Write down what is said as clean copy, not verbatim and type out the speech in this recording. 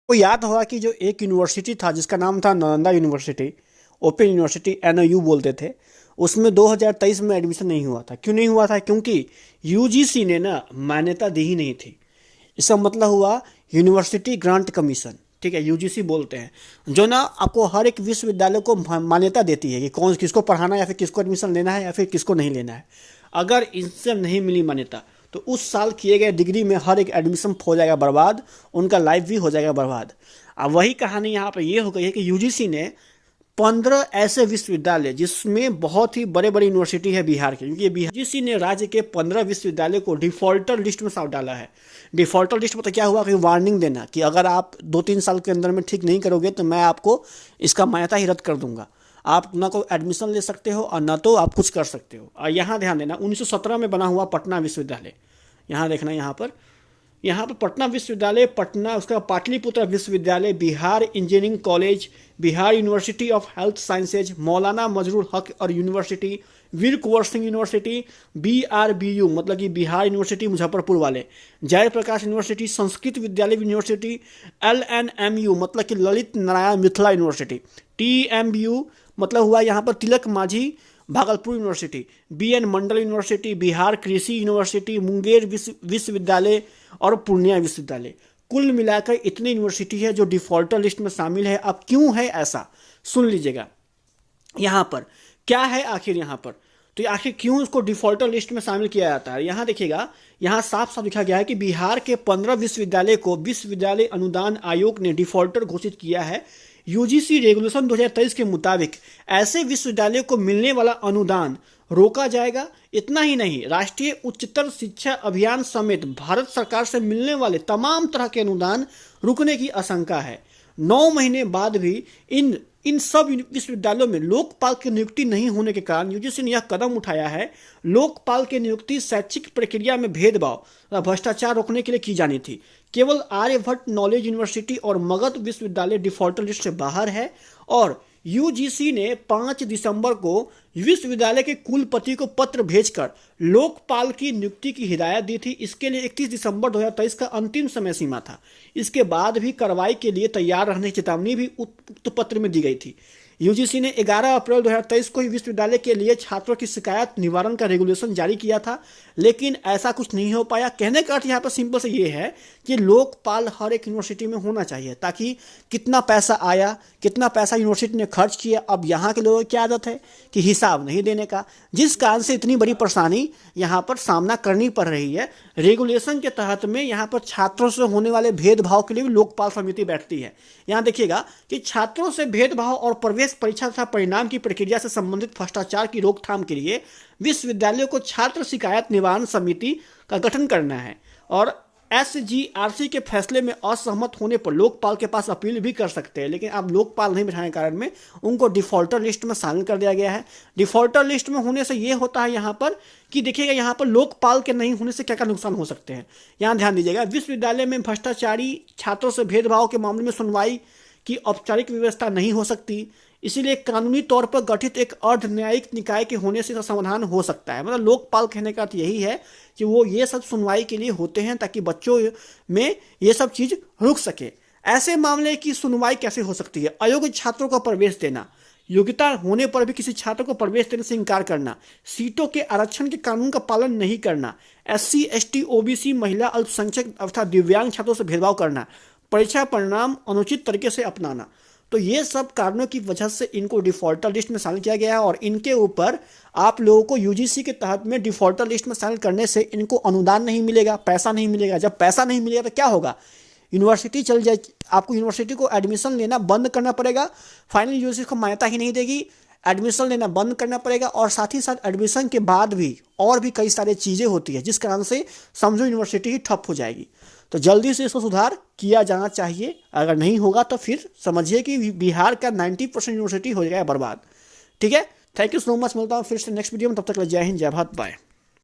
को याद होगा कि जो एक यूनिवर्सिटी था जिसका नाम था Nalanda university, open university NOU बोलते थे, उसमें 2023 में एडमिशन नहीं हुआ था। क्यों नहीं हुआ था? क्योंकि यूजीसी ने ना मान्यता दी ही नहीं थी। इसका मतलब हुआ यूनिवर्सिटी ग्रांट कमीशन, ठीक है, यूजीसी बोलते हैं, जो ना आपको हर एक विश्वविद्यालय को मान्यता देती है कि कौन किसको पढ़ाना है या फिर किसको एडमिशन लेना है या फिर किसको नहीं लेना है। अगर इनसे नहीं मिली मान्यता तो उस साल किए गए डिग्री में हर एक एडमिशन हो जाएगा बर्बाद, उनका लाइफ भी हो जाएगा बर्बाद। अब वही कहानी यहाँ पर ये हो गई है कि यूजीसी ने 15 ऐसे विश्वविद्यालय जिसमें बहुत ही बड़े बड़े यूनिवर्सिटी है बिहार के, क्योंकि बिहार यूजीसी ने राज्य के 15 विश्वविद्यालय को डिफॉल्टर लिस्ट में साफ डाला है। डिफॉल्टर लिस्ट में तो क्या हुआ कि वार्निंग देना कि अगर आप 2-3 साल के अंदर में ठीक नहीं करोगे तो मैं आपको इसका मान्यता ही रद्द कर दूंगा। आप ना को एडमिशन ले सकते हो और ना तो आप कुछ कर सकते हो। और यहाँ ध्यान देना, 1917 में बना हुआ पटना विश्वविद्यालय, यहाँ देखना, यहाँ पर पटना विश्वविद्यालय, पटना, उसका पाटलिपुत्र विश्वविद्यालय, Bihar engineering college, Bihar university of health sciences, मौलाना मजरूर हक और यूनिवर्सिटी, वीर कुंवर सिंह यूनिवर्सिटी, BRBU मतलब कि बिहार यूनिवर्सिटी मुजफ्फरपुर वाले, जयप्रकाश यूनिवर्सिटी, संस्कृत विद्यालय यूनिवर्सिटी, LNMU मतलब कि ललित नारायण मिथिला यूनिवर्सिटी, TMBU मतलब हुआ यहाँ पर तिलक माझी भागलपुर यूनिवर्सिटी, BN मंडल यूनिवर्सिटी, बिहार कृषि यूनिवर्सिटी, मुंगेर विश्वविद्यालय और पूर्णिया विश्वविद्यालय। कुल मिलाकर इतनी यूनिवर्सिटी है जो डिफॉल्टर लिस्ट में शामिल है। अब क्यों है ऐसा, सुन लीजिएगा। यहाँ पर क्या है आखिर, यहाँ पर तो आखिर क्यों उसको डिफॉल्टर लिस्ट में शामिल किया जाता है? यहाँ देखिएगा, यहाँ साफ साफ लिखा गया है कि बिहार के 15 विश्वविद्यालय को विश्वविद्यालय अनुदान आयोग ने डिफॉल्टर घोषित किया है। यूजीसी रेगुलेशन 2023 के मुताबिक ऐसे विश्वविद्यालय को मिलने वाला अनुदान रोका जाएगा। इतना ही नहीं, राष्ट्रीय उच्चतर शिक्षा अभियान समेत भारत सरकार से मिलने वाले तमाम तरह के अनुदान रुकने की आशंका है। 9 महीने बाद भी इन सब विश्वविद्यालयों में लोकपाल की नियुक्ति नहीं होने के कारण यूजीसी ने यह कदम उठाया है। लोकपाल की नियुक्ति शैक्षिक प्रक्रिया में भेदभाव तथा भ्रष्टाचार रोकने के लिए की जानी थी। केवल आर्यभट्ट नॉलेज यूनिवर्सिटी और मगध विश्वविद्यालय डिफॉल्टर लिस्ट से बाहर है। और यूजीसी ने 5 दिसंबर को विश्वविद्यालय के कुलपति को पत्र भेजकर लोकपाल की नियुक्ति की हिदायत दी थी। इसके लिए 31 दिसंबर 2023 का अंतिम समय सीमा था। इसके बाद भी कार्रवाई के लिए तैयार रहने की चेतावनी भी उक्त पत्र में दी गई थी। यूजीसी ने 11 अप्रैल 2023 को ही विश्वविद्यालय के लिए छात्रों की शिकायत निवारण का रेगुलेशन जारी किया था, लेकिन ऐसा कुछ नहीं हो पाया। कहने का अर्थ यहाँ पर सिंपल से ये है कि लोकपाल हर एक यूनिवर्सिटी में होना चाहिए, ताकि कितना पैसा आया, कितना पैसा यूनिवर्सिटी ने खर्च किया। अब यहाँ के लोगों की क्या आदत है कि हिसाब नहीं देने का, जिस कारण से इतनी बड़ी परेशानी यहाँ पर सामना करनी पड़ रही है। रेगुलेशन के तहत में यहाँ पर छात्रों से होने वाले भेदभाव के लिए भी लोकपाल समिति बैठती है। यहाँ देखिएगा कि छात्रों से भेदभाव और प्रवेश परीक्षा तथा परिणाम की प्रक्रिया से संबंधित भ्रष्टाचार की रोकथाम के लिए विश्वविद्यालयों को छात्र शिकायत निवारण समिति का गठन करना है। और SGRC के फैसले में असहमत होने पर लोकपाल के पास अपील भी कर सकते हैं, लेकिन अब लोकपाल नहीं बिठाने के कारण में उनको डिफॉल्टर लिस्ट में शामिल कर दिया गया है। डिफॉल्टर लिस्ट में होने से ये होता है यहाँ पर कि देखिएगा, यहाँ पर लोकपाल के नहीं होने से क्या क्या नुकसान हो सकते हैं, यहाँ ध्यान दीजिएगा। विश्वविद्यालय में भ्रष्टाचारी छात्रों से भेदभाव के मामले में सुनवाई की औपचारिक व्यवस्था नहीं हो सकती, इसीलिए कानूनी तौर पर गठित एक अर्ध न्यायिक निकाय के होने से समाधान हो सकता है। मतलब लोकपाल कहने का अर्थ यही है कि वो ये सब सुनवाई के लिए होते हैं ताकि बच्चों में ये सब चीज रुक सके। ऐसे मामले की सुनवाई कैसे हो सकती है? अयोग्य छात्रों को प्रवेश देना, योग्यता होने पर भी किसी छात्र को प्रवेश देने से इनकार करना, सीटों के आरक्षण के कानून का पालन नहीं करना, SC ST OBC महिला अल्पसंख्यक अर्थात दिव्यांग छात्रों से भेदभाव करना, परीक्षा परिणाम अनुचित तरीके से अपनाना। तो ये सब कारणों की वजह से इनको डिफॉल्टर लिस्ट में शामिल किया गया है। और इनके ऊपर आप लोगों को यूजीसी के तहत में डिफॉल्टर लिस्ट में शामिल करने से इनको अनुदान नहीं मिलेगा, पैसा नहीं मिलेगा। जब पैसा नहीं मिलेगा तो क्या होगा? यूनिवर्सिटी चल जाए, आपको यूनिवर्सिटी को एडमिशन लेना बंद करना पड़ेगा। फाइनल यूजीसी को मान्यता ही नहीं देगी, एडमिशन लेना बंद करना पड़ेगा। और साथ ही साथ एडमिशन के बाद भी और भी कई सारी चीज़ें होती है, जिस कारण से समझो यूनिवर्सिटी ही ठप हो जाएगी। तो जल्दी से इसको सुधार किया जाना चाहिए। अगर नहीं होगा तो फिर समझिए कि बिहार का 90% यूनिवर्सिटी हो जाएगा बर्बाद। ठीक है, थैंक यू सो मच। मिलता हूँ फिर से नेक्स्ट वीडियो में, तब तक जय हिंद, जय भारत, बाय।